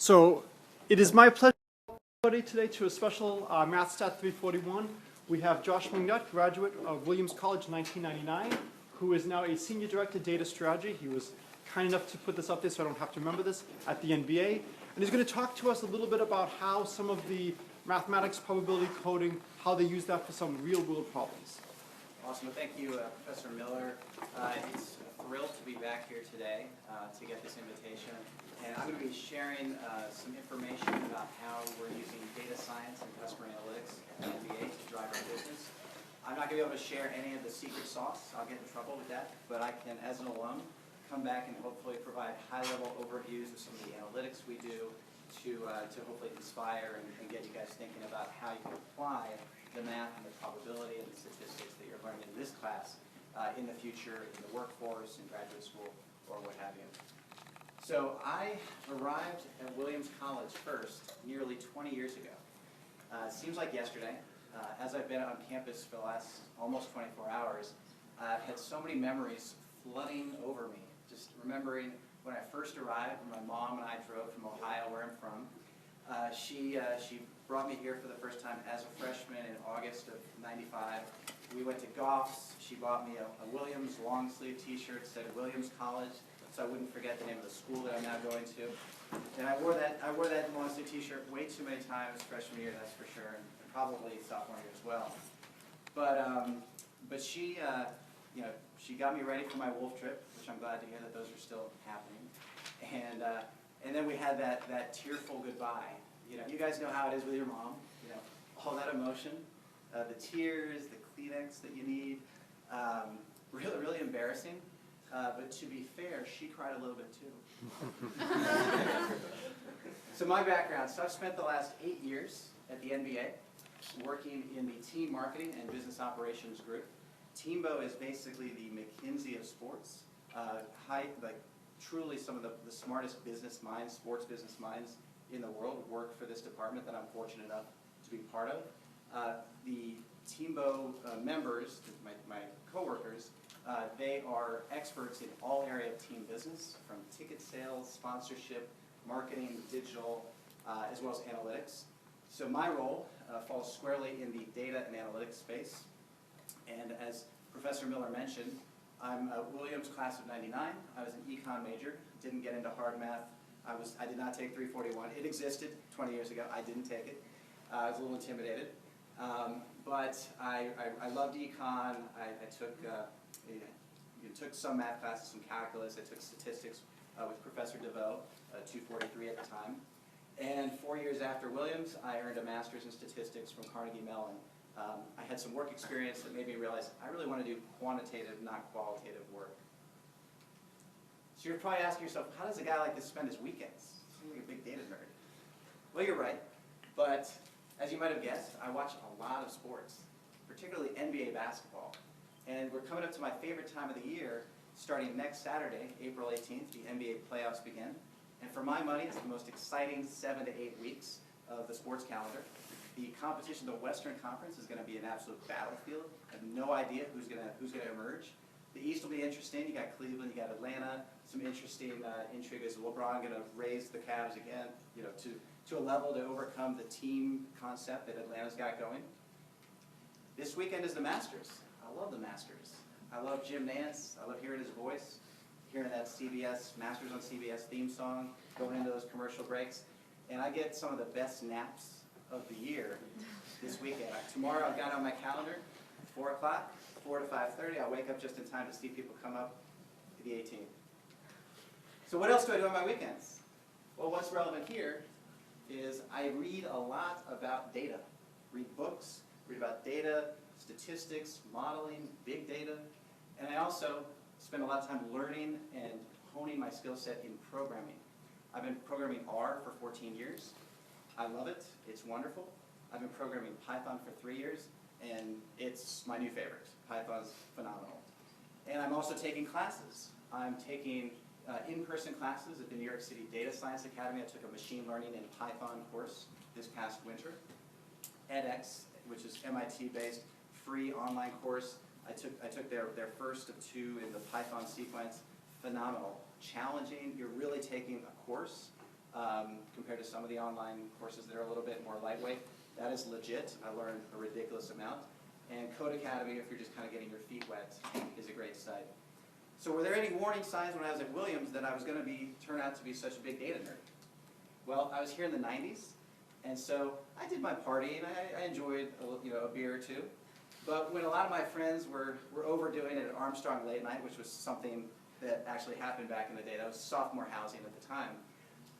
So it is my pleasure today to a special MathStat341. We have JoshMcNutt, graduate of Williams College 1999, who is now a Senior Director Data Strategy. He was kind enough to put this up there so I don't have to remember this at the NBA. And he's going to talk to us a little bit about how some of the mathematics, probability coding, how they use that for some real-world problems. Awesome. Well, thank you, Professor Miller. It's a thrill to be back here today to get this invitation. And I'm going to be sharing some information about how we're using data science and customer analytics at the MBA to drive our business. I'm not going to be able to share any of the secret sauce. I'll get in trouble with that. But I can, as an alum, come back and hopefully provide high-level overviews of some of the analytics we do to hopefully inspire and get you guys thinking about how you can apply the math and the probability and the statistics that you're learning in this class in the future, in the workforce, in graduate school, or what have you. So I arrived at Williams College first nearly 20 years ago. Seems like yesterday. As I've been on campus for the last almost 24 hours, I've had so many memories flooding over me. Just remembering when I first arrived, when my mom and I drove from Ohio, where I'm from. She brought me here for the first time as a freshman in August of '95. We went to Goff's. She bought me a Williams long sleeve t-shirt, said Williams College, so I wouldn't forget the name of the school that I'm now going to. And I wore that long sleeve t-shirt way too many times freshman year, that's for sure, and probably sophomore year as well. But she she got me ready for my Wolf trip, which I'm glad to hear that those are still happening. And then we had that tearful goodbye. You know, you guys know how it is with your mom. You know, all that emotion, the tears, the Kleenex that you need. Really, really embarrassing. But to be fair, she cried a little bit too. So my background, so I've spent the last 8 years at the NBA working in the team marketing and business operations group. Teambo is basically the McKinsey of sports. Truly some of the smartest business minds, sports business minds in the world work for this department that I'm fortunate enough to be part of. The Teambo members, my coworkers, they are experts in all areas of team business, from ticket sales, sponsorship, marketing, digital, as well as analytics. So my role falls squarely in the data and analytics space. And as Professor Miller mentioned, I'm a Williams class of '99. I was an econ major, didn't get into hard math. I did not take 341. It existed 20 years ago. I didn't take it. I was a little intimidated. But I loved econ. I took some math classes, some calculus. I took statistics with Professor DeVoe, 243 at the time. And 4 years after Williams, I earned a master's in statistics from Carnegie Mellon. I had some work experience that made me realize I really want to do quantitative, not qualitative work. So you're probably asking yourself, how does a guy like this spend his weekends? Seems like a big data nerd. Well, you're right. But as you might have guessed, I watch a lot of sports, particularly NBA basketball. And we're coming up to my favorite time of the year. Starting next Saturday, April 18th, the NBA playoffs begin. And for my money, it's the most exciting 7 to 8 weeks of the sports calendar. The competition, the Western Conference, is going to be an absolute battlefield. I have no idea who's going to emerge. The East will be interesting. You got Cleveland, you got Atlanta. Some interesting intrigue. Is LeBron going to raise the Cavs again, you know, to a level to overcome the team concept that Atlanta's got going? This weekend is the Masters. I love the Masters. I love Jim Nance. I love hearing his voice, hearing that CBS Masters on CBS theme song, going into those commercial breaks, and I get some of the best naps of the year this weekend. Tomorrow I've got on my calendar, 4 o'clock, 4 to 5:30. I'll wake up just in time to see people come up to the 18th. So what else do I do on my weekends? Well, what's relevant here is I read a lot about data. Read books, read about data, statistics, modeling, big data, and I also spend a lot of time learning and honing my skill set in programming. I've been programming R for 14 years. I love it. It's wonderful. I've been programming Python for 3 years, and it's my new favorite. Python's phenomenal. And I'm also taking classes. I'm taking in-person classes at the New York City Data Science Academy. I took a machine learning and Python course this past winter. edX, which is MIT-based, free online course. I took their first of 2 in the Python sequence. Phenomenal. Challenging. You're really taking a course compared to some of the online courses that are a little bit more lightweight. That is legit. I learned a ridiculous amount. And Code Academy, if you're just kind of getting your feet wet, is a great site. So were there any warning signs when I was at Williams that I was going to turn out to be such a big data nerd? Well, I was here in the 90s, and so I did my party, and I enjoyed a beer or two. But when a lot of my friends were overdoing it at Armstrong late night, which was something that actually happened back in the day, that was sophomore housing at the time,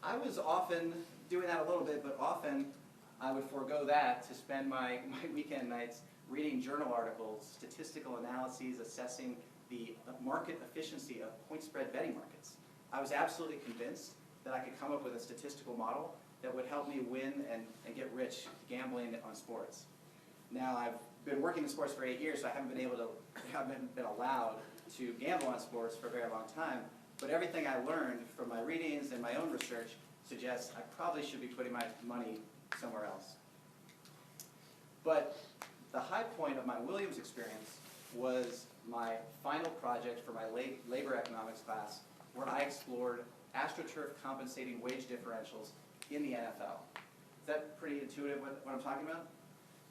I was often doing that a little bit, but often I would forego that to spend my weekend nights reading journal articles, statistical analyses, assessing the market efficiency of point spread betting markets. I was absolutely convinced that I could come up with a statistical model that would help me win and get rich gambling on sports. Now, I've been working in sports for 8 years, so I haven't been allowed to gamble on sports for a very long time, but everything I learned from my readings and my own research suggests I probably should be putting my money somewhere else. But the high point of my Williams experience was my final project for my labor economics class, where I explored astroturf compensating wage differentials in the NFL. Is that pretty intuitive what I'm talking about?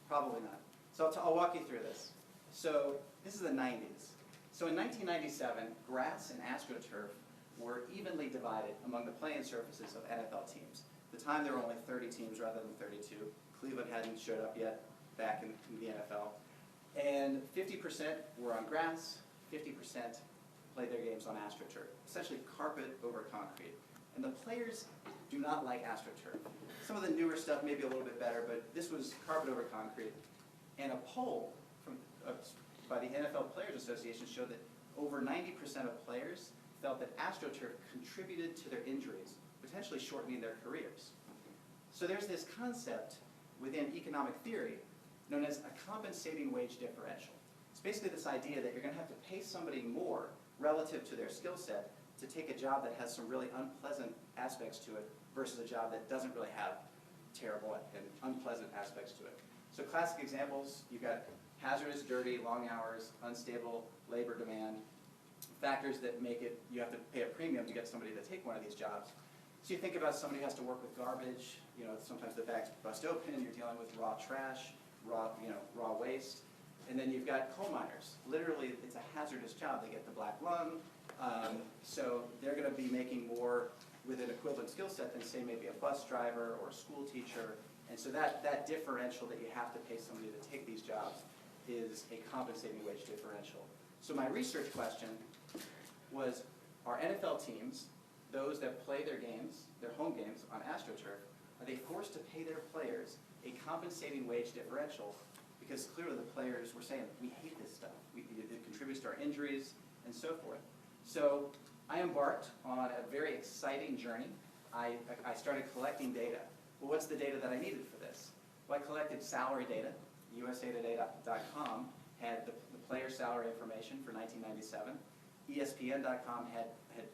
Probably not. So I'll walk you through this. So this is the 90s. So in 1997, grass and astroturf were evenly divided among the playing surfaces of NFL teams. At the time, there were only 30 teams rather than 32. Cleveland hadn't showed up yet back in the NFL. And 50% were on grass, 50% played their games on astroturf, essentially carpet over concrete. And the players do not like astroturf. Some of the newer stuff may be a little bit better, but this was carpet over concrete. And a poll by the NFL Players Association showed that over 90% of players felt that astroturf contributed to their injuries, potentially shortening their careers. So there's this concept within economic theory known as a compensating wage differential. It's basically this idea that you're going to have to pay somebody more relative to their skill set to take a job that has some really unpleasant aspects to it versus a job that doesn't really have terrible and unpleasant aspects to it. So classic examples, you've got hazardous, dirty, long hours, unstable labor demand, factors that make it, you have to pay a premium to get somebody to take one of these jobs. So you think about somebody who has to work with garbage, sometimes the bags bust open, you're dealing with raw trash, raw waste. And then you've got coal miners. Literally, it's a hazardous job. They get the black lung, so they're going to be making more with an equivalent skill set than, say, maybe a bus driver or a school teacher. And so that differential that you have to pay somebody to take these jobs is a compensating wage differential. So my research question was, are NFL teams, those that play their games, their home games on AstroTurf, are they forced to pay their players a compensating wage differential? Because clearly the players were saying, we hate this stuff. It contributes to our injuries and so forth. So I embarked on a very exciting journey. I started collecting data. Well, what's the data that I needed for this? Well, I collected salary data. USAtoday.com had the player salary information for 1997. ESPN.com had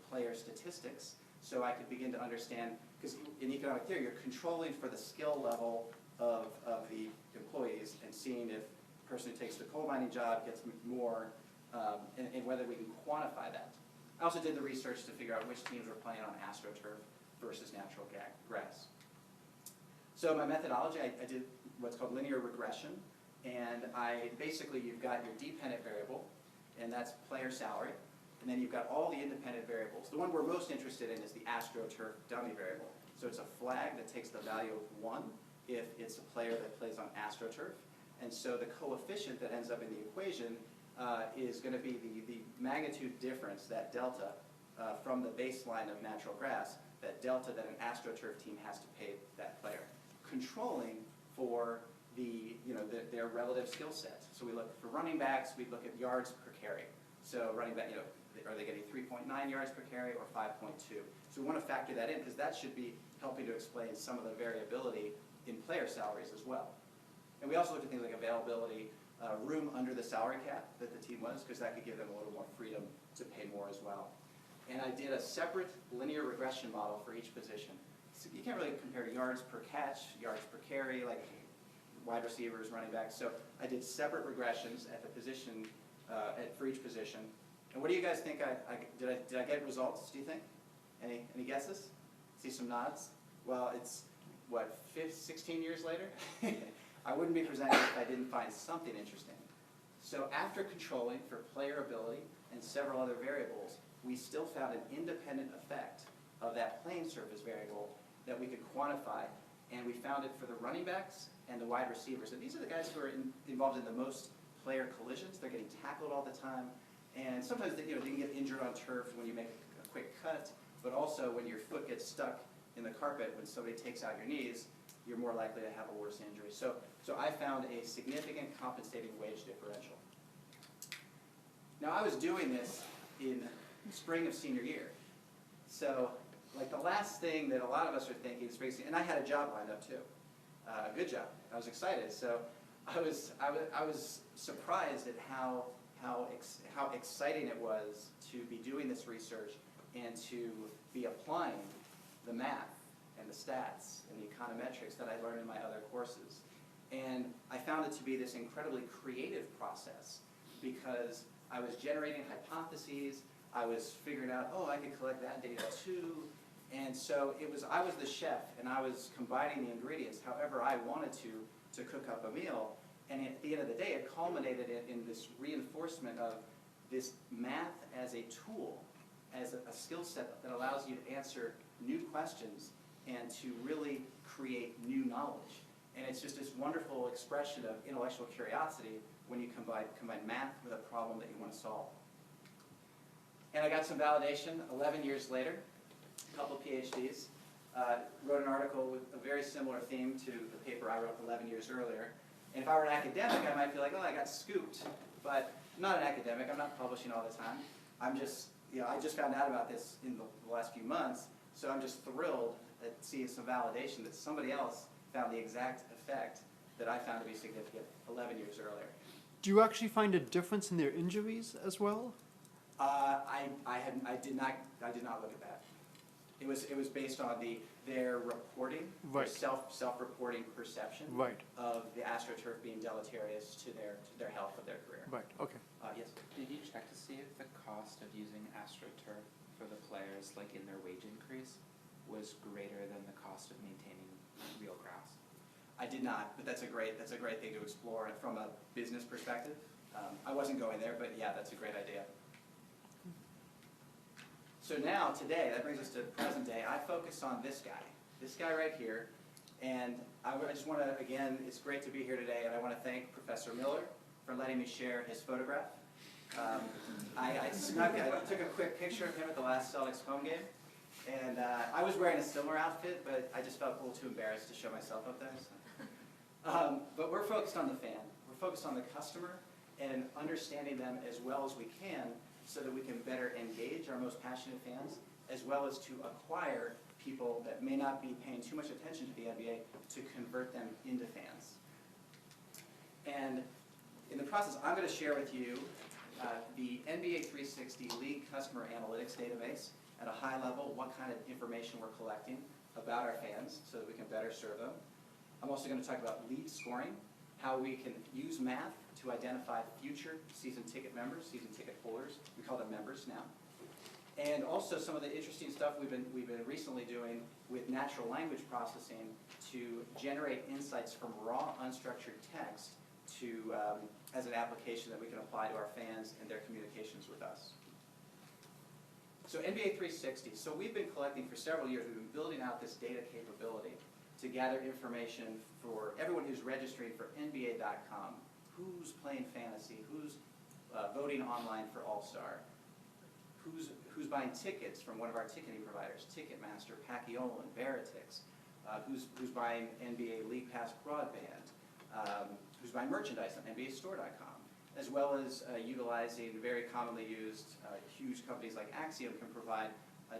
player statistics, so I could begin to understand, because in economic theory, you're controlling for the skill level of the employees and seeing if the person who takes the coal mining job gets more, and whether we can quantify that. I also did the research to figure out which teams were playing on AstroTurf versus natural grass. So my methodology, I did what's called linear regression, and basically you've got your dependent variable, and that's player salary, and then you've got all the independent variables. The one we're most interested in is the AstroTurf dummy variable. So it's a flag that takes the value of 1 if it's a player that plays on AstroTurf, and so the coefficient that ends up in the equation is going to be the magnitude difference, that delta, from the baseline of natural grass, that delta that an AstroTurf team has to pay that player, controlling for their relative skill set. So we look for running backs, we look at yards per carry. So running back, are they getting 3.9 yards per carry or 5.2? So we want to factor that in because that should be helping to explain some of the variability in player salaries as well. And we also looked at things like availability, room under the salary cap that the team was, because that could give them a little more freedom to pay more as well. And I did a separate linear regression model for each position. So you can't really compare yards per catch, yards per carry, like wide receivers, running backs. So I did separate regressions at the position, for each position. And what do you guys think? Did I get results, do you think? Any guesses? See some nods? Well, it's, what, 16 years later? I wouldn't be presenting if I didn't find something interesting. So after controlling for player ability and several other variables, we still found an independent effect of that playing surface variable that we could quantify, and we found it for the running backs and the wide receivers. And these are the guys who are involved in the most player collisions. They're getting tackled all the time, and sometimes they can get injured on turf when you make a quick cut, but also when your foot gets stuck in the carpet when somebody takes out your knees, you're more likely to have a worse injury. So I found a significant compensating wage differential. Now I was doing this in spring of senior year. So like the last thing that a lot of us are thinking is basically, and I had a job lined up too, a good job. I was excited. So I was surprised at how exciting it was to be doing this research and to be applying the math and the stats and the econometrics that I learned in my other courses. And I found it to be this incredibly creative process because I was generating hypotheses, I was figuring out, oh, I could collect that data too. And so I was the chef and I was combining the ingredients however I wanted to cook up a meal. And at the end of the day, it culminated in this reinforcement of this math as a tool, as a skill set that allows you to answer new questions and to really create new knowledge. And it's just this wonderful expression of intellectual curiosity when you combine math with a problem that you want to solve. And I got some validation 11 years later, a couple PhDs. Wrote an article with a very similar theme to the paper I wrote 11 years earlier. And if I were an academic, I might feel like, oh, I got scooped. But I'm not an academic. I'm not publishing all the time. I'm just, I just found out about this in the last few months. So I'm just thrilled at seeing some validation that somebody else found the exact effect that I found to be significant 11 years earlier. Do you actually find a difference in their injuries as well? I did not look at that. It was based on their reporting, right. Their self-reporting perception right. of the astroturf being deleterious to their health of their career. Right. Okay. Yes. Did you check to see if the cost of using astroturf for the players, like in their wage increase, was greater than the cost of maintaining real grass? I did not, but that's a great thing to explore from a business perspective. I wasn't going there, but yeah, that's a great idea. So now, today, that brings us to present day, I focus on this guy right here, and I just want to, again, it's great to be here today, and I want to thank Professor Miller for letting me share his photograph. I took a quick picture of him at the last Celtics home game, and I was wearing a similar outfit, but I just felt a little too embarrassed to show myself up there. So. But we're focused on the fan. We're focused on the customer and understanding them as well as we can so that we can better engage our most passionate fans, as well as to acquire people that may not be paying too much attention to the NBA to convert them into fans. And in the process, I'm going to share with you the NBA 360 League Customer Analytics Database at a high level, what kind of information we're collecting about our fans so that we can better serve them. I'm also going to talk about lead scoring, how we can use math to identify future season ticket members, season ticket holders. We call them members now. And also some of the interesting stuff we've been recently doing with natural language processing to generate insights from raw unstructured text to as an application that we can apply to our fans and their communications with us. So NBA 360. So we've been collecting for several years. We've been building out this data capability to gather information for everyone who's registering for NBA.com, who's playing fantasy, who's voting online for All-Star, who's buying tickets from one of our ticketing providers, Ticketmaster, Pacquiao, and Veritix, who's buying NBA League Pass broadband, who's buying merchandise on NBAstore.com, as well as utilizing very commonly used huge companies like Axiom can provide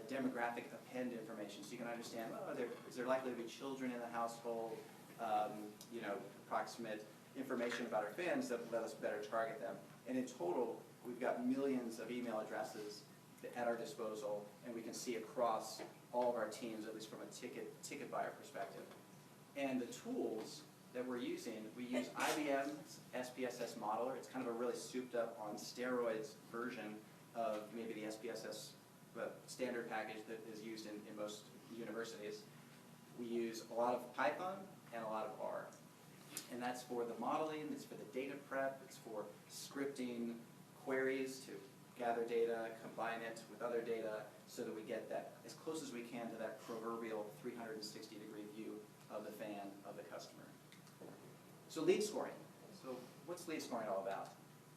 demographic append information, so you can understand, is there likely to be children in the household, approximate information about our fans that let us better target them. And in total, we've got millions of email addresses at our disposal, and we can see across all of our teams, at least from a ticket buyer perspective. And the tools that we're using, we use IBM's SPSS modeler. It's kind of a really souped up on steroids version of maybe the SPSS standard package that is used in most universities. We use a lot of Python and a lot of R. And that's for the modeling, it's for the data prep, it's for scripting queries to gather data, combine it with other data, so that we get that as close as we can to that proverbial 360-degree view of the fan of the customer. So lead scoring. So what's lead scoring all about?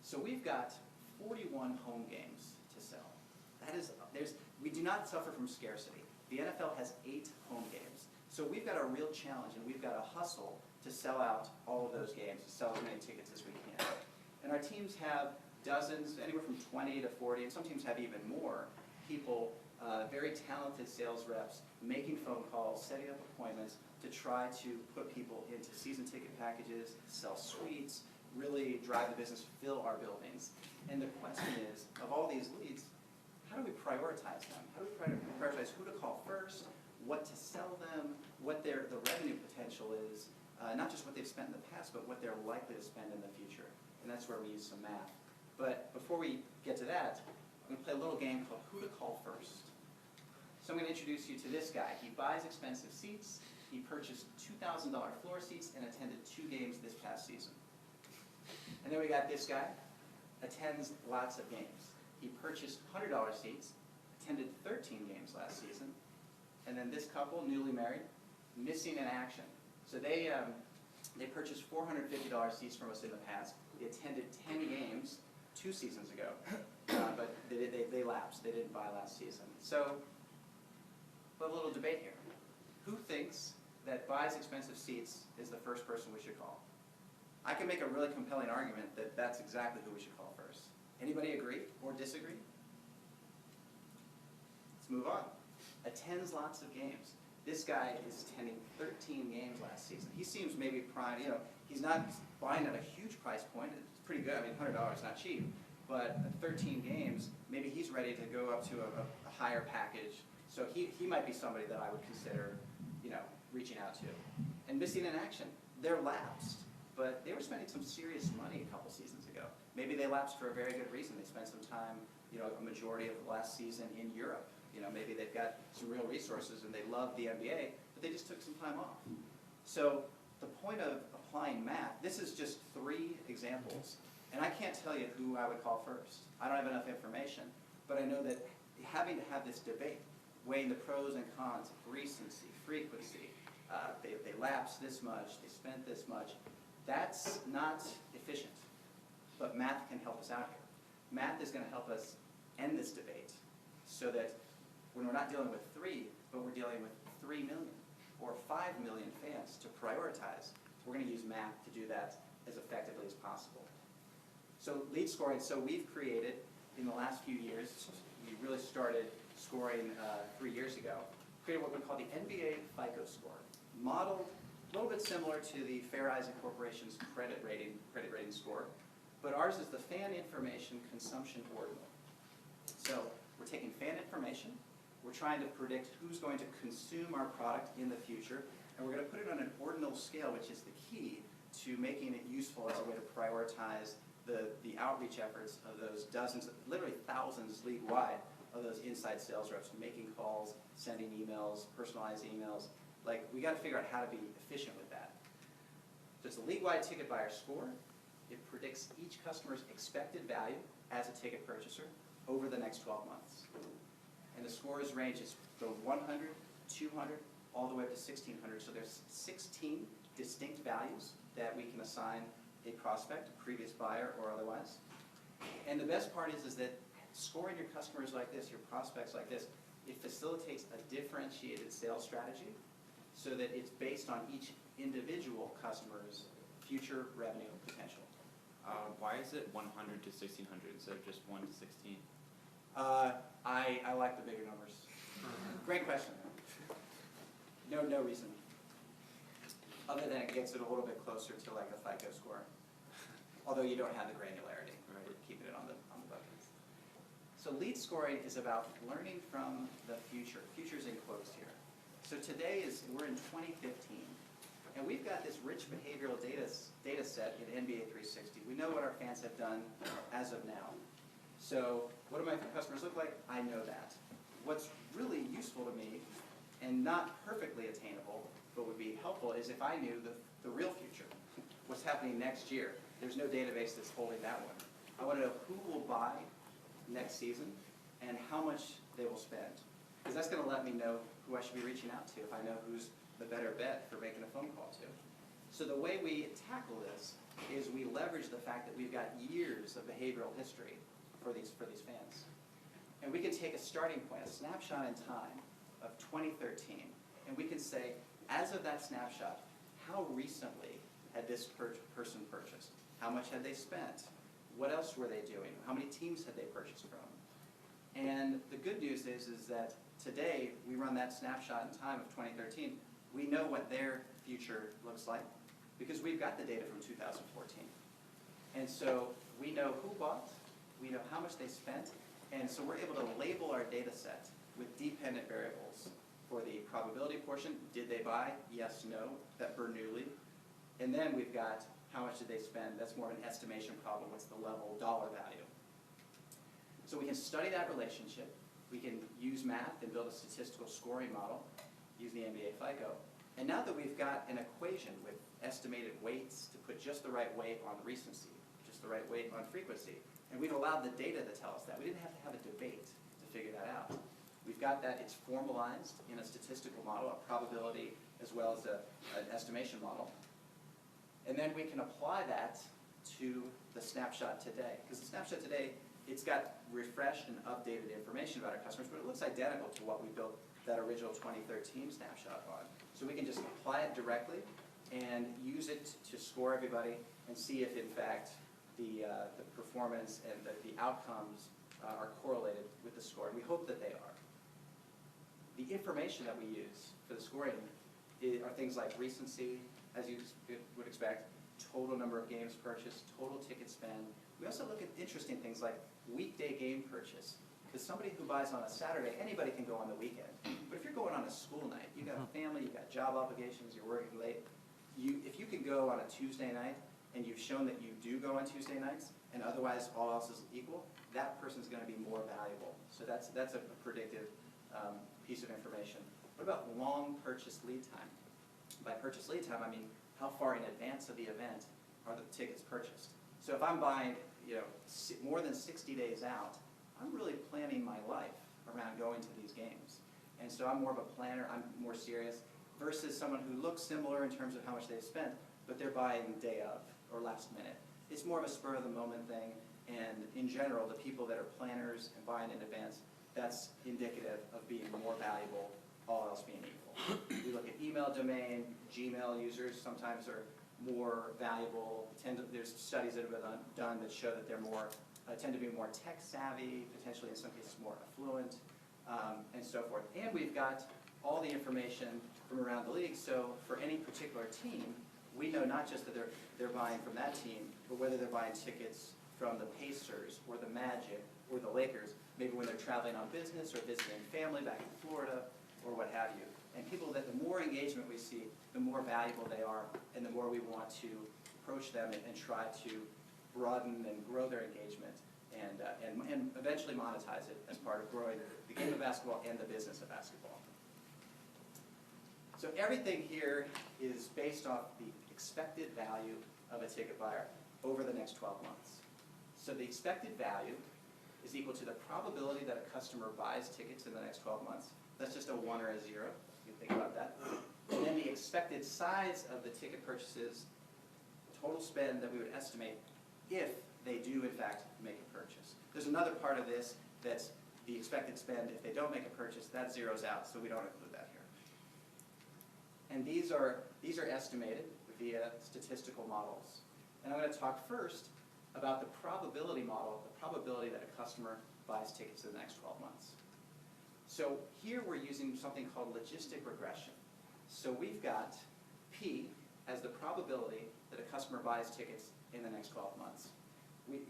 So we've got 41 home games to sell. That is, we do not suffer from scarcity. The NFL has 8 home games. So we've got a real challenge, and we've got a hustle to sell out all of those games, to sell as many tickets as we can. And our teams have dozens, anywhere from 20 to 40, and some teams have even more people, very talented sales reps, making phone calls, setting up appointments to try to put people into season ticket packages, sell suites, really drive the business, fill our buildings. And the question is, of all these leads, how do we prioritize them? How do we prioritize who to call first, what to sell them, what the revenue potential is, not just what they've spent in the past, but what they're likely to spend in the future. And that's where we use some math. But before we get to that, I'm going to play a little game called Who to Call First. So I'm going to introduce you to this guy. He buys expensive seats. He purchased $2,000 floor seats and attended 2 games this past season. And then we got this guy, attends lots of games. He purchased $100 seats, attended 13 games last season. And then this couple, newly married, missing in action. So they purchased $450 seats from us in the past. They attended 10 games 2 seasons ago, but they lapsed. They didn't buy last season. So, a little debate here. Who thinks that buys expensive seats is the first person we should call? I can make a really compelling argument that that's exactly who we should call first. Anybody agree or disagree? Let's move on. Attends lots of games. This guy is attending 13 games last season. He seems maybe prime, he's not buying at a huge price point. It's pretty good. I mean, $100 is not cheap. But at 13 games, maybe he's ready to go up to a higher package. So he might be somebody that I would consider, reaching out to. And missing in action, they're lapsed. But they were spending some serious money a couple seasons ago. Maybe they lapsed for a very good reason. They spent some time, a majority of the last season in Europe. Maybe they've got some real resources and they love the NBA, but they just took some time off. So the point of applying math, this is just 3 examples. And I can't tell you who I would call first. I don't have enough information. But I know that having to have this debate, weighing the pros and cons of recency, frequency, they lapsed this much, they spent this much, that's not efficient. But math can help us out here. Math is going to help us end this debate so that when we're not dealing with 3, but we're dealing with 3 million or 5 million fans to prioritize, we're going to use math to do that as effectively as possible. So lead scoring, so we've created, in the last few years, we really started scoring 3 years ago, created what we call the NBA FICO score, modeled a little bit similar to the Fair Isaac Corporation's credit rating score, but ours is the fan information consumption ordinal. So we're taking fan information, we're trying to predict who's going to consume our product in the future, and we're going to put it on an ordinal scale, which is the key to making it useful as a way to prioritize the outreach efforts of those dozens, literally thousands league-wide, of those inside sales reps making calls, sending emails, personalized emails. Like, we got to figure out how to be efficient with that. So it's a league-wide ticket buyer score. It predicts each customer's expected value as a ticket purchaser over the next 12 months. And the scores ranges from 100, 200, all the way up to 1,600. So there's 16 distinct values that we can assign a prospect, a previous buyer or otherwise. And the best part is that scoring your customers like this, your prospects like this, it facilitates a differentiated sales strategy so that it's based on each individual customer's future revenue potential. Why is it 100 to 1,600 instead of just 1 to 16? I like the bigger numbers. Great question. No reason. Other than it gets it a little bit closer to like a FICO score. Although you don't have the granularity. Right. We're keeping it on the buckets. So lead scoring is about learning from the future. Future's in quotes here. So today we're in 2015. And we've got this rich behavioral data set in NBA 360. We know what our fans have done as of now. So what do my customers look like? I know that. What's really useful to me and not perfectly attainable, but would be helpful, is if I knew the real future, what's happening next year. There's no database that's holding that one. I want to know who will buy next season and how much they will spend. Because that's going to let me know who I should be reaching out to if I know who's the better bet for making a phone call to. So the way we tackle this is we leverage the fact that we've got years of behavioral history for these fans. And we can take a starting point, a snapshot in time of 2013, and we can say, as of that snapshot, how recently had this person purchased? How much had they spent? What else were they doing? How many teams had they purchased from? And the good news is that today we run that snapshot in time of 2013. We know what their future looks like because we've got the data from 2014. And so we know who bought, we know how much they spent, and so we're able to label our data set with dependent variables for the probability portion. Did they buy? Yes, no, that Bernoulli. And then we've got how much did they spend? That's more of an estimation problem. What's the level dollar value? So we can study that relationship. We can use math and build a statistical scoring model, use the MBA FICO. And now that we've got an equation with estimated weights to put just the right weight on recency, just the right weight on frequency, and we've allowed the data to tell us that. We didn't have to have a debate to figure that out. We've got that. It's formalized in a statistical model, a probability as well as an estimation model. And then we can apply that to the snapshot today. Because the snapshot today, it's got refreshed and updated information about our customers, but it looks identical to what we built that original 2013 snapshot on. So we can just apply it directly and use it to score everybody and see if, in fact, the performance and the outcomes are correlated with the score. And we hope that they are. The information that we use for the scoring are things like recency, as you would expect, total number of games purchased, total ticket spend. We also look at interesting things like weekday game purchase. Because somebody who buys on a Saturday, anybody can go on the weekend. But if you're going on a school night, you've got a family, you've got job obligations, you're working late, if you can go on a Tuesday night and you've shown that you do go on Tuesday nights and otherwise all else is equal, that person's going to be more valuable. So that's a predictive piece of information. What about long purchase lead time? By purchase lead time, I mean how far in advance of the event are the tickets purchased. So if I'm buying more than 60 days out, I'm really planning my life around going to these games. And so I'm more of a planner, I'm more serious, versus someone who looks similar in terms of how much they've spent, but they're buying day of or last minute. It's more of a spur of the moment thing, and in general, the people that are planners and buying in advance, that's indicative of being more valuable, all else being equal. We look at email domain, Gmail users sometimes are more valuable. There's studies that have been done that show that they're more tend to be more tech savvy, potentially in some cases more affluent, and so forth. And we've got all the information from around the league, so for any particular team, we know not just that they're buying from that team, but whether they're buying tickets from the Pacers or the Magic or the Lakers, maybe when they're traveling on business or visiting family back in Florida or what have you. And people that the more engagement we see, the more valuable they are, and the more we want to approach them and try to broaden and grow their engagement and eventually monetize it as part of growing the game of basketball and the business of basketball. So everything here is based off the expected value of a ticket buyer over the next 12 months. So the expected value is equal to the probability that a customer buys tickets in the next 12 months. That's just a 1 or a 0. You can think about that. And then the expected size of the ticket purchases, total spend that we would estimate if they do, in fact, make a purchase. There's another part of this that's the expected spend. If they don't make a purchase, that zeroes out, so we don't include that here. And these are estimated via statistical models. And I'm going to talk first about the probability model, the probability that a customer buys tickets in the next 12 months. So here we're using something called logistic regression. So we've got P as the probability that a customer buys tickets in the next 12 months.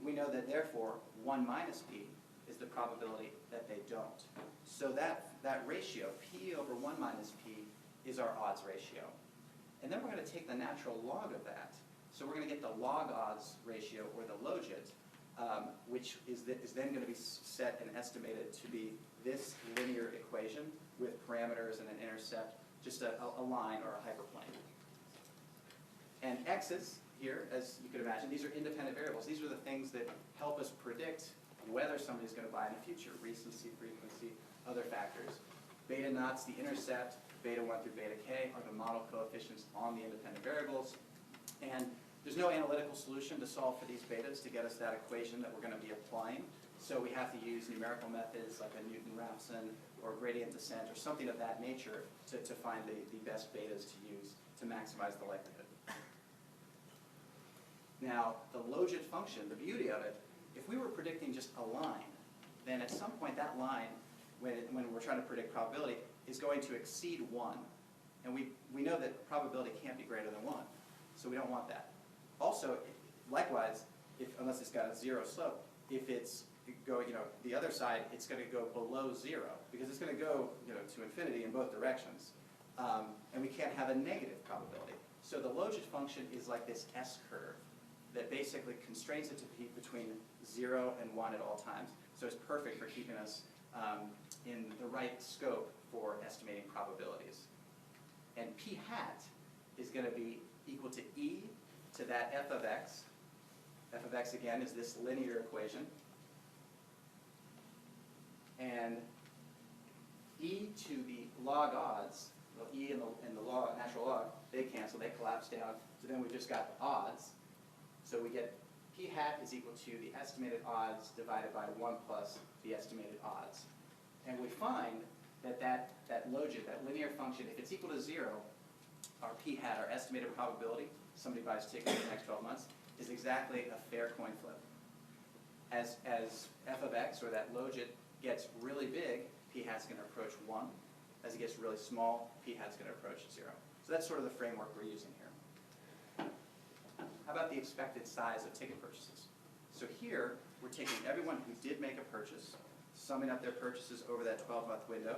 We know that therefore 1 minus P is the probability that they don't. So that ratio, P over 1 minus P, is our odds ratio. And then we're going to take the natural log of that. So we're going to get the log odds ratio, or the logit, which is then going to be set and estimated to be this linear equation with parameters and an intercept, just a line or a hyperplane. And x's here, as you could imagine, these are independent variables. These are the things that help us predict whether somebody's going to buy in the future, recency, frequency, other factors. Beta naughts, the intercept, beta 1 through beta k are the model coefficients on the independent variables. And there's no analytical solution to solve for these betas to get us that equation that we're going to be applying. So we have to use numerical methods like a Newton-Raphson or gradient descent or something of that nature to find the best betas to use to maximize the likelihood. Now, the Logit function, the beauty of it, if we were predicting just a line, then at some point that line, when we're trying to predict probability, is going to exceed 1. And we know that probability can't be greater than 1. So we don't want that. Also, likewise, unless it's got a 0 slope, if it's the other side, it's going to go below 0 because it's going to go to infinity in both directions. And we can't have a negative probability. So the Logit function is like this S-curve that basically constrains it to be between 0 and 1 at all times. So it's perfect for keeping us in the right scope for estimating probabilities. And p hat is going to be equal to e to that f of x. F of x, again, is this linear equation. And e to the log odds, well, e and the log, natural log, they cancel, they collapse down. So then we've just got the odds. So we get p hat is equal to the estimated odds divided by 1 plus the estimated odds. And we find that Logit, that linear function, if it's equal to 0, our p hat, our estimated probability, somebody buys tickets in the next 12 months, is exactly a fair coin flip. As f of x, or that Logit, gets really big, p hat's going to approach 1. As it gets really small, p hat's going to approach 0. So that's sort of the framework we're using here. How about the expected size of ticket purchases? So here, we're taking everyone who did make a purchase, summing up their purchases over that 12-month window,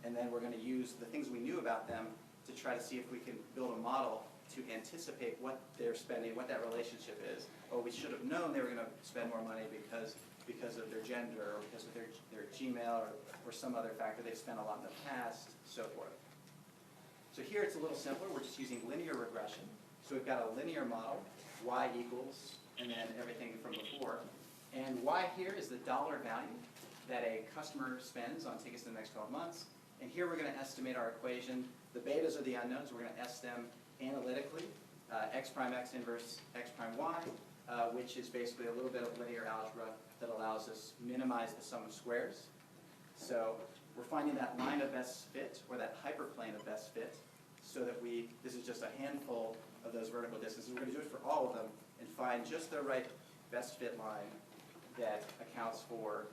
and then we're going to use the things we knew about them to try to see if we can build a model to anticipate what they're spending, what that relationship is. Oh, we should have known they were going to spend more money because of their gender, or because of their Gmail, or some other factor. They've spent a lot in the past, so forth. So here it's a little simpler. We're just using linear regression. So we've got a linear model, y equals, and then everything from before. And y here is the dollar value that a customer spends on tickets in the next 12 months. And here we're going to estimate our equation. The betas are the unknowns. We're going to estimate them analytically. X prime x inverse x prime y, which is basically a little bit of linear algebra that allows us minimize the sum of squares. So we're finding that line of best fit, or that hyperplane of best fit, so that this is just a handful of those vertical distances. We're going to do it for all of them and find just the right best fit line that accounts for,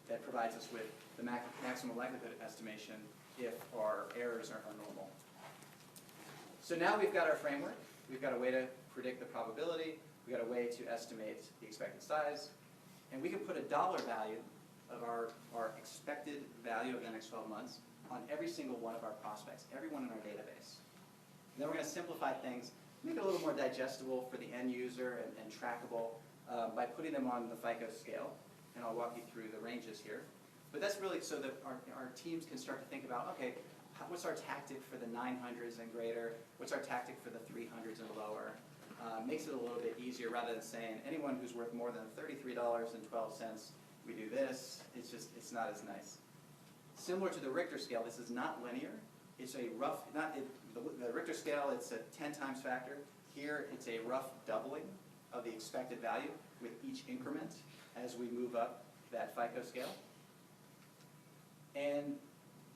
that provides us with the maximum likelihood estimation if our errors are normal. So now we've got our framework. We've got a way to predict the probability. We've got a way to estimate the expected size. And we can put a dollar value of our expected value of the next 12 months on every single one of our prospects, everyone in our database. And then we're going to simplify things, make it a little more digestible for the end user and trackable by putting them on the FICO scale. And I'll walk you through the ranges here. But that's really so that our teams can start to think about, okay, what's our tactic for the 900s and greater? What's our tactic for the 300s and lower? Makes it a little bit easier rather than saying anyone who's worth more than $33.12, we do this. It's not as nice. Similar to the Richter scale, this is not linear. It's a rough, the Richter scale, it's a 10 times factor. Here, it's a rough doubling of the expected value with each increment as we move up that FICO scale. And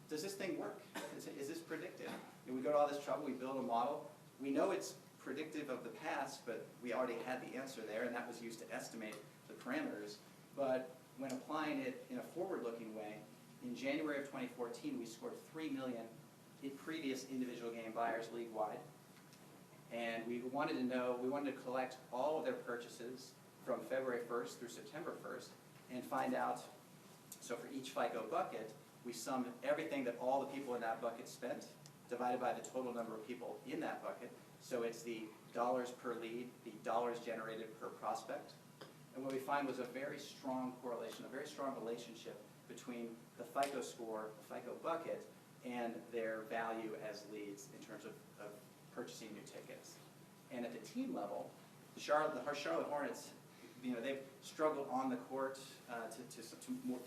does this thing work? Is this predictive? And we go to all this trouble, we build a model. We know it's predictive of the past, but we already had the answer there, and that was used to estimate the parameters. But when applying it in a forward-looking way, in January of 2014, we scored 3 million in previous individual game buyers league-wide. And we wanted to collect all of their purchases from February 1st through September 1st and find out, so for each FICO bucket, we summed everything that all the people in that bucket spent, divided by the total number of people in that bucket. So it's the dollars per lead, the dollars generated per prospect. And what we find was a very strong correlation, a very strong relationship between the FICO score, the FICO bucket, and their value as leads in terms of purchasing new tickets. And at the team level, the Charlotte Hornets, they've struggled on the court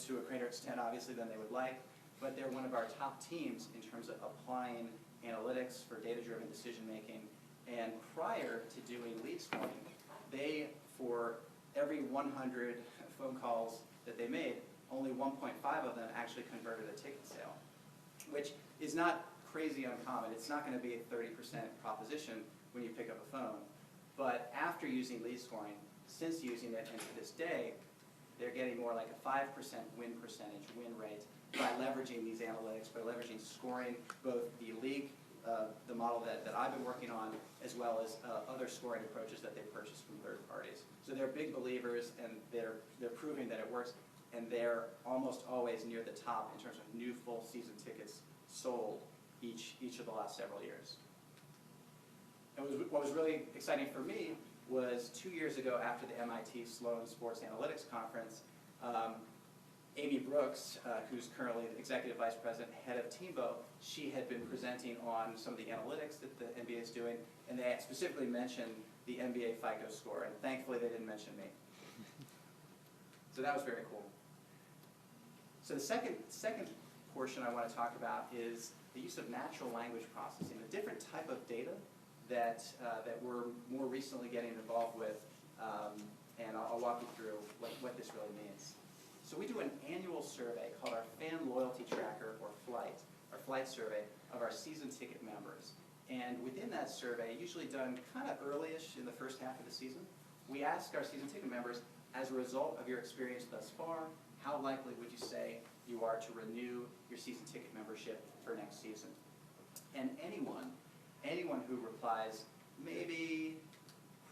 to a greater extent, obviously, than they would like, but they're one of our top teams in terms of applying analytics for data-driven decision-making. And prior to doing lead scoring, they, for every 100 phone calls that they made, only 1.5 of them actually converted a ticket sale, which is not crazy uncommon. It's not going to be a 30% proposition when you pick up a phone. But after using lead scoring, since using it, and to this day, they're getting more like a 5% win rate by leveraging these analytics, by leveraging scoring, both the league, the model that I've been working on, as well as other scoring approaches that they purchased from third parties. So they're big believers, and they're proving that it works, and they're almost always near the top in terms of new full season tickets sold each of the last several years. And what was really exciting for me was 2 years ago, after the MIT Sloan Sports Analytics Conference, Amy Brooks, who's currently the Executive Vice President, head of Teambo, she had been presenting on some of the analytics that the NBA is doing, and they specifically mentioned the NBA FICO score, and thankfully they didn't mention me. So that was very cool. So the second portion I want to talk about is the use of natural language processing, a different type of data that we're more recently getting involved with, and I'll walk you through what this really means. So we do an annual survey called our Fan Loyalty Tracker, or Flight Survey, of our season ticket members. And within that survey, usually done kind of early-ish in the first half of the season, we ask our season ticket members, as a result of your experience thus far, how likely would you say you are to renew your season ticket membership for next season? And anyone who replies, maybe,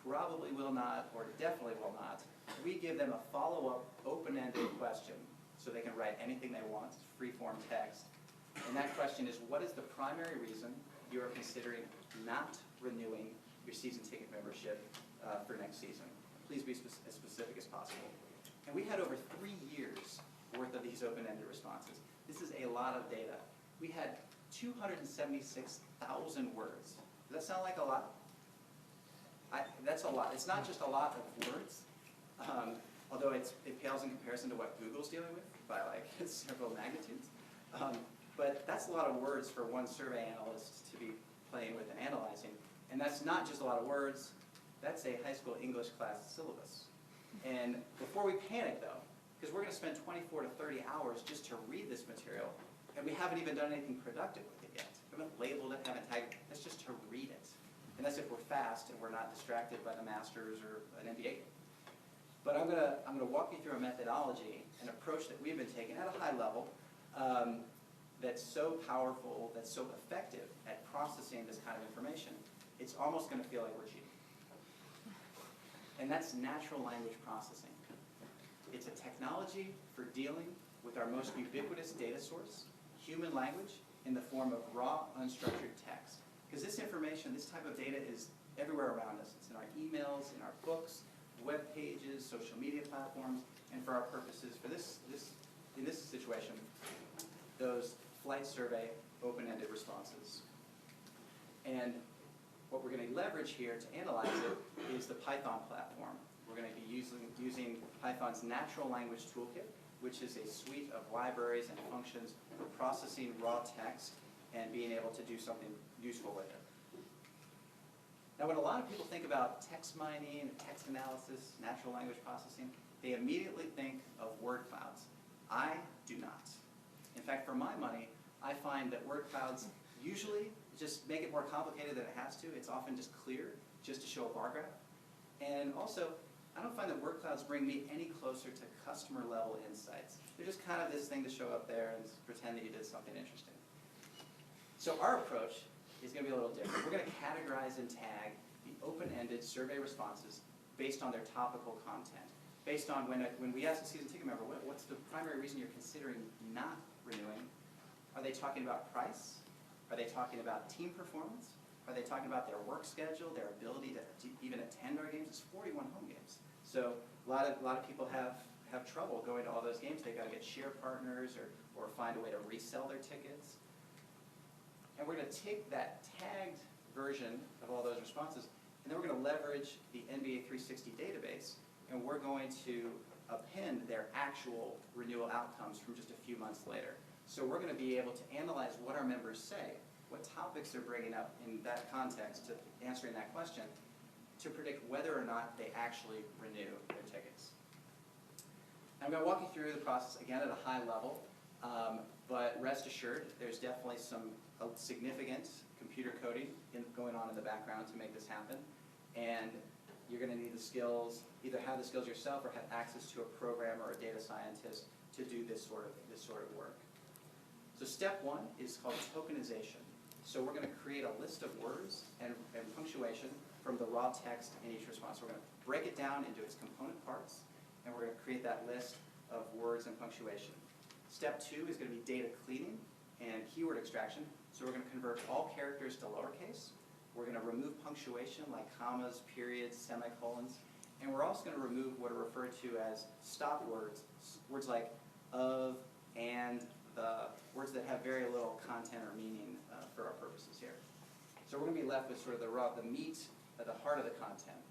probably will not, or definitely will not, we give them a follow-up open-ended question so they can write anything they want, free-form text. And that question is, what is the primary reason you are considering not renewing your season ticket membership for next season? Please be as specific as possible. And we had over 3 years worth of these open-ended responses. This is a lot of data. We had 276,000 words. Does that sound like a lot? That's a lot. It's not just a lot of words, although it pales in comparison to what Google's dealing with by like several magnitudes. But that's a lot of words for one survey analyst to be playing with and analyzing. And that's not just a lot of words. That's a high school English class syllabus. And before we panic, though, because we're going to spend 24 to 30 hours just to read this material, and we haven't even done anything productive with it yet. We haven't labeled it, haven't tagged it. That's just to read it. And that's if we're fast and we're not distracted by the Masters or an NBA game. But I'm gonna walk you through a methodology, an approach that we've been taking at a high level, that's so powerful, that's so effective at processing this kind of information, it's almost going to feel like we're cheating. And that's natural language processing. It's a technology for dealing with our most ubiquitous data source, human language, in the form of raw, unstructured text. Because this information, this type of data is everywhere around us. It's in our emails, in our books, web pages, social media platforms, and for our purposes, in this situation, those flight survey open-ended responses. And what we're going to leverage here to analyze it is the Python platform. We're going to be using Python's natural language toolkit, which is a suite of libraries and functions for processing raw text and being able to do something useful with it. Now, when a lot of people think about text mining, text analysis, natural language processing, they immediately think of word clouds. I do not. In fact, for my money, I find that word clouds usually just make it more complicated than it has to. It's often just clear, just to show a bar graph. And also, I don't find that word clouds bring me any closer to customer level insights. They're just kind of this thing to show up there and pretend that you did something interesting. So our approach is going to be a little different. We're going to categorize and tag the open-ended survey responses based on their topical content. Based on when we ask a season ticket member, what's the primary reason you're considering not renewing? Are they talking about price? Are they talking about team performance? Are they talking about their work schedule, their ability to even attend our games? It's 41 home games. So a lot of people have have trouble going to all those games. They've got to get share partners or find a way to resell their tickets. And we're going to take that tagged version of all those responses, and then we're going to leverage the NBA 360 database, and we're going to append their actual renewal outcomes from just a few months later. So we're going to be able to analyze what our members say, what topics they're bringing up in that context to answering that question, to predict whether or not they actually renew their tickets. I'm going to walk you through the process again at a high level, but rest assured, there's definitely some significant computer coding going on in the background to make this happen, and you're going to need the skills, either have the skills yourself or have access to a programmer or a data scientist to do this sort of work. So step one is called tokenization. So we're going to create a list of words and punctuation from the raw text in each response. We're going to break it down into its component parts, and we're going to create that list of words and punctuation. Step two is going to be data cleaning and keyword extraction. So we're going to convert all characters to lowercase. We're going to remove punctuation like commas, periods, semicolons, and we're also going to remove what are referred to as stop words, words like of, and, the, words that have very little content or meaning for our purposes here. So we're going to be left with sort of the meat, the heart of the content.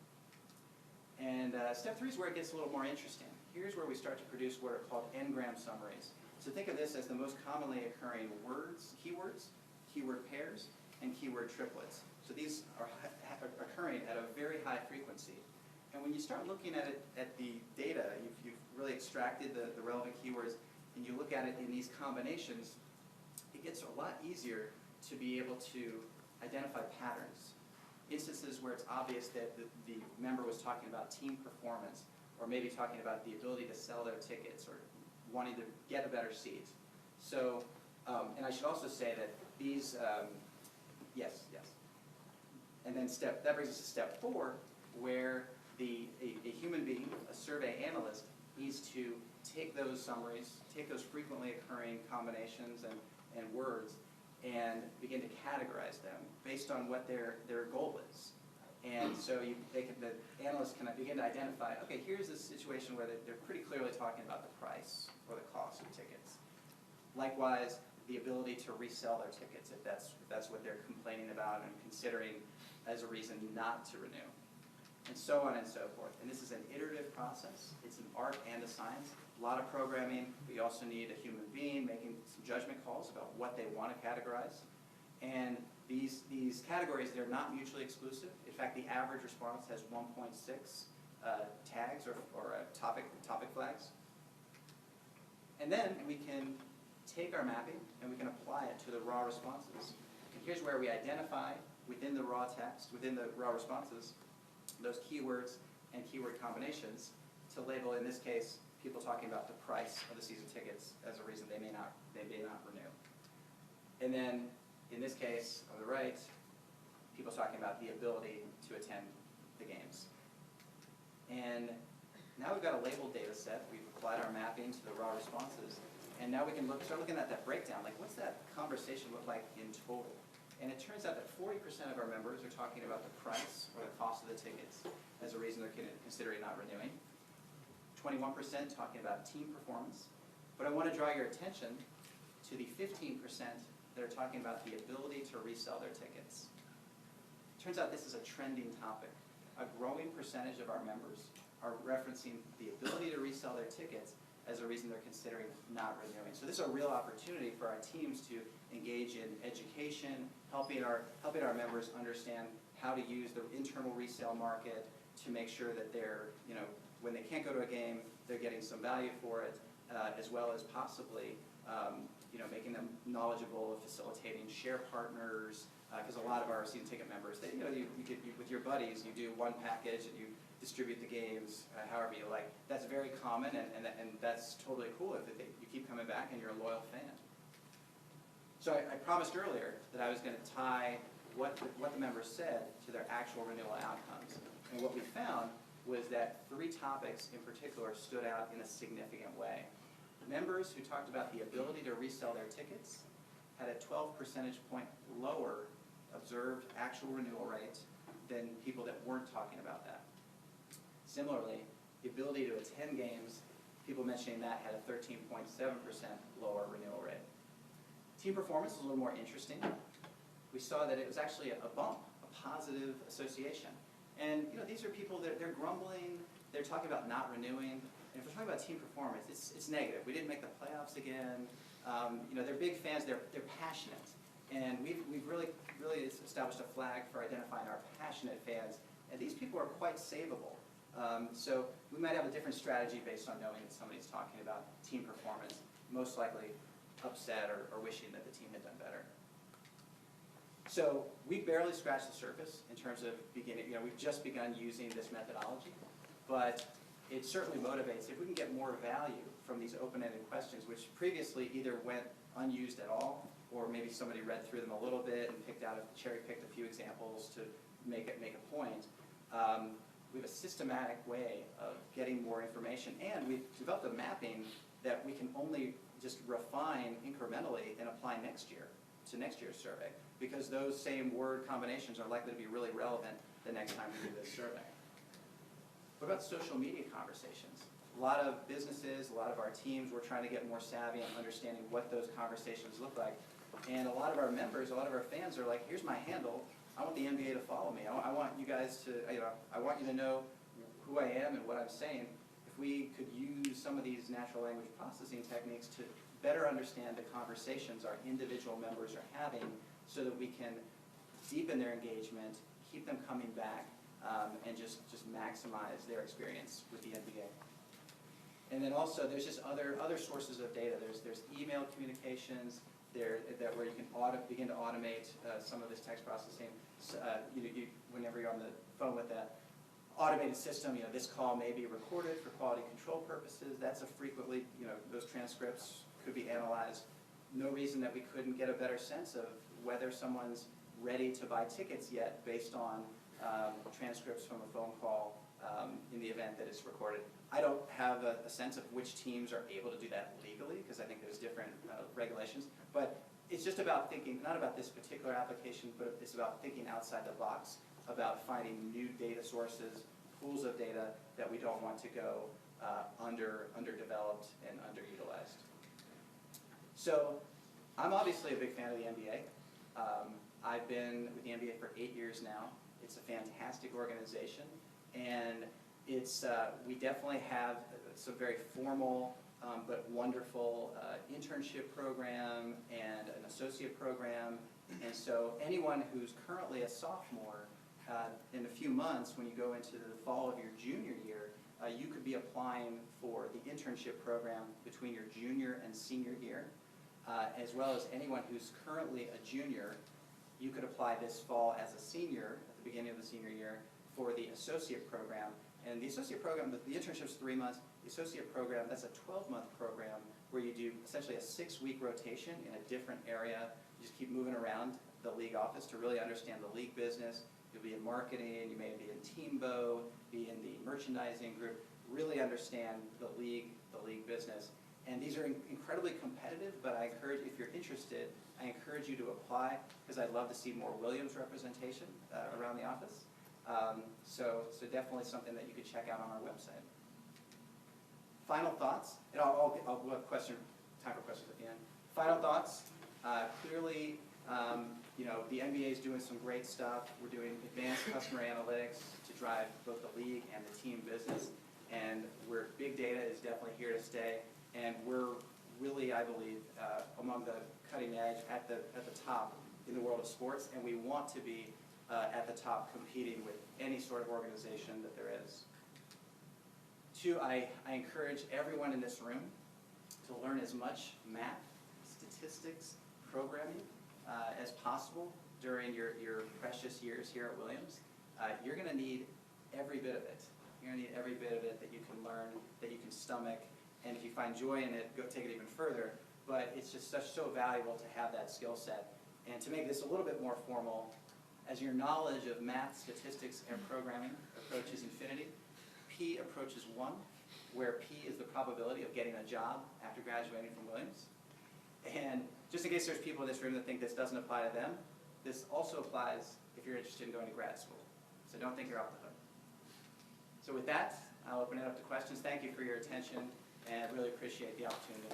And step three is where it gets a little more interesting. Here's where we start to produce what are called n-gram summaries. So think of this as the most commonly occurring words, keywords, keyword pairs, and keyword triplets. So these are occurring at a very high frequency. And when you start looking at it, at the data, you've really extracted the relevant keywords, and you look at it in these combinations, it gets a lot easier to be able to identify patterns. Instances where it's obvious that the member was talking about team performance, or maybe talking about the ability to sell their tickets, or wanting to get a better seat. So, and I should also say that these, yes. And then that brings us to step four, where a human being, a survey analyst, needs to take those summaries, take those frequently occurring combinations and words, and begin to categorize them based on what their goal is. And so the analyst can begin to identify, okay, here's a situation where they're pretty clearly talking about the price or the cost of tickets. Likewise, the ability to resell their tickets, if that's what they're complaining about and considering as a reason not to renew, and so on and so forth. And this is an iterative process. It's an art and a science. A lot of programming. We also need a human being making some judgment calls about what they want to categorize. And these categories, they're not mutually exclusive. In fact, the average response has 1.6 tags or topic flags. And then we can take our mapping and we can apply it to the raw responses. And here's where we identify within the raw text, within the raw responses, those keywords and keyword combinations to label, in this case, people talking about the price of the season tickets as a reason they may not renew. And then, in this case, on the right, people talking about the ability to attend the games. And now we've got a labeled data set. We've applied our mapping to the raw responses. And now we can start looking at that breakdown. Like, what's that conversation look like in total? And it turns out that 40% of our members are talking about the price or the cost of the tickets as a reason they're considering not renewing. 21% talking about team performance. But I want to draw your attention to the 15% that are talking about the ability to resell their tickets. Turns out this is a trending topic. A growing percentage of our members are referencing the ability to resell their tickets as a reason they're considering not renewing. So this is a real opportunity for our teams to engage in education, helping our members understand how to use the internal resale market to make sure that they're, when they can't go to a game, they're getting some value for it, as well as possibly, making them knowledgeable of facilitating share partners, because a lot of our season ticket members, with your buddies, you do one package and you distribute the games however you like. That's very common, and that's totally cool if you keep coming back and you're a loyal fan. So I promised earlier that I was going to tie what the members said to their actual renewal outcomes. And what we found was that 3 topics in particular stood out in a significant way. Members who talked about the ability to resell their tickets had a 12 percentage point lower observed actual renewal rate than people that weren't talking about that. Similarly, the ability to attend games people mentioning that had a 13.7% lower renewal rate. Team performance was a little more interesting. We saw that it was actually a bump, a positive association. And these are people that they're grumbling, they're talking about not renewing. And if we're talking about team performance, it's negative. We didn't make the playoffs again. They're big fans, they're passionate. And we've really established a flag for identifying our passionate fans. And these people are quite savable. So we might have a different strategy based on knowing that somebody's talking about team performance, most likely upset or wishing that the team had done better. So we barely scratched the surface in terms of beginning, we've just begun using this methodology, but it certainly motivates if we can get more value from these open-ended questions, which previously either went unused at all, or maybe somebody read through them a little bit and cherry-picked a few examples to make a point. We have a systematic way of getting more information, and we've developed a mapping that we can only just refine incrementally and apply next year to next year's survey, because those same word combinations are likely to be really relevant the next time we do this survey. What about social media conversations? A lot of businesses, a lot of our teams, we're trying to get more savvy on understanding what those conversations look like. And a lot of our members, a lot of our fans are like, here's my handle. I want the NBA to follow me. I want you guys to, I want you to know who I am and what I'm saying. If we could use some of these natural language processing techniques to better understand the conversations our individual members are having so that we can deepen their engagement, keep them coming back, and just maximize their experience with the NBA. And then also there's just other sources of data. There's email communications where you can begin to automate some of this text processing. Whenever you're on the phone with that automated system, this call may be recorded for quality control purposes. That's a frequently, those transcripts could be analyzed. No reason that we couldn't get a better sense of whether someone's ready to buy tickets yet based on transcripts from a phone call in the event that it's recorded. I don't have a sense of which teams are able to do that legally, because I think there's different regulations, but it's just about thinking, not about this particular application, but it's about thinking outside the box, about finding new data sources, pools of data that we don't want to go underdeveloped and underutilized. So I'm obviously a big fan of the NBA. I've been with the NBA for 8 years now. It's a fantastic organization, and we definitely have some very formal but wonderful internship program and an associate program. And so anyone who's currently a sophomore, in a few months when you go into the fall of your junior year, you could be applying for the internship program between your junior and senior year, as well as anyone who's currently a junior. You could apply this fall as a senior at the beginning of the senior year for the associate program. And the associate program, the internship's 3 months. The associate program, that's a 12-month program where you do essentially a 6-week rotation in a different area. You just keep moving around the league office to really understand the league business. You'll be in marketing, you may be in Teambo, be in the merchandising group, really understand the league business. And these are incredibly competitive, but I encourage, if you're interested, I encourage you to apply, because I'd love to see more Williams representation around the office. So definitely something that you could check out on our website. Final thoughts, and I'll have time for questions at the end. Final thoughts, clearly, the NBA is doing some great stuff. We're doing advanced customer analytics to drive both the league and the team business, and big data is definitely here to stay, and we're really, I believe, among the cutting edge at the top in the world of sports, and we want to be at the top competing with any sort of organization that there is. 2, I encourage everyone in this room to learn as much math, statistics, programming as possible during your precious years here at Williams. You're going to need every bit of it. You're going to need every bit of it that you can learn, that you can stomach, and if you find joy in it, go take it even further. But it's just so valuable to have that skill set. And to make this a little bit more formal, as your knowledge of math, statistics, and programming approaches infinity, P approaches 1, where P is the probability of getting a job after graduating from Williams. And just in case there's people in this room that think this doesn't apply to them, this also applies if you're interested in going to grad school. So don't think you're off the hook. So with that, I'll open it up to questions. Thank you for your attention, and really appreciate the opportunity.